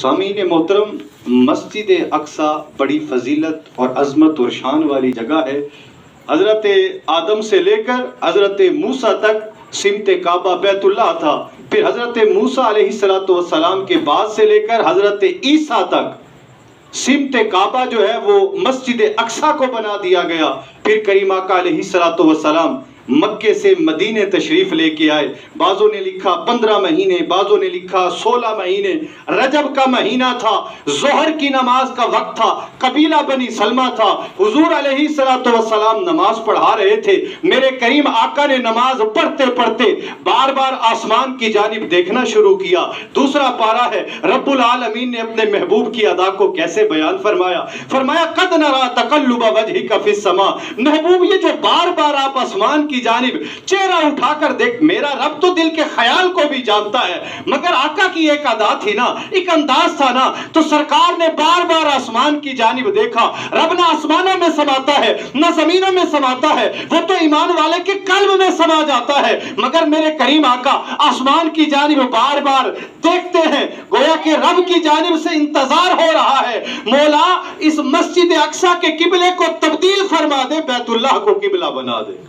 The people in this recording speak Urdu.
سامعین محترم، مسجد اقصی بڑی فضیلت اور عظمت اور شان والی جگہ ہے۔ حضرت آدم سے لے کر حضرت موسیٰ تک سمت کعبہ بیت اللہ تھا، پھر حضرت موسیٰ علیہ السلام کے بعد سے لے کر حضرت عیسیٰ تک سمت کعبہ جو ہے وہ مسجد اقصی کو بنا دیا گیا۔ پھر کریم آقا علیہ السلام مکے سے مدینے تشریف لے کے آئے۔ بعضوں نے لکھا 15 مہینے، بعضوں نے لکھا 16 مہینے۔ رجب کا مہینہ تھا، ظہر کی نماز کا وقت تھا، قبیلہ بنی سلمہ تھا، حضور علیہ السلام نماز پڑھا رہے تھے۔ میرے کریم آقا نے نماز پڑھتے پڑھتے بار بار آسمان کی جانب دیکھنا شروع کیا۔ دوسرا پارہ ہے، رب العالمین نے اپنے محبوب کی ادا کو کیسے بیان فرمایا؟ فرمایا قد نرا تقلب وجہک فی السماء، محبوب یہ جو بار بار آپ آسمان کی جانب چہرہ اٹھا کر دیکھ، میرا رب تو دل کے خیال کو بھی جانتا ہے، مگر آقا کی ایک ادا تھی نا، ایک انداز تھا نا، تو سرکار نے بار بار آسمان کی جانب دیکھا۔ رب نہ آسمانوں میں سماتا ہے نہ زمینوں میں سماتا ہے، وہ تو ایمان والے کے قلب میں سما جاتا ہے، مگر میرے کریم آقا آسمان کی جانب بار بار دیکھتے ہیں، گویا کہ رب کی جانب سے انتظار ہو رہا ہے، مولا اس مسجد اقصی کے قبلے کو تبدیل فرما دے، بیت اللہ کو قبلہ بنا دے۔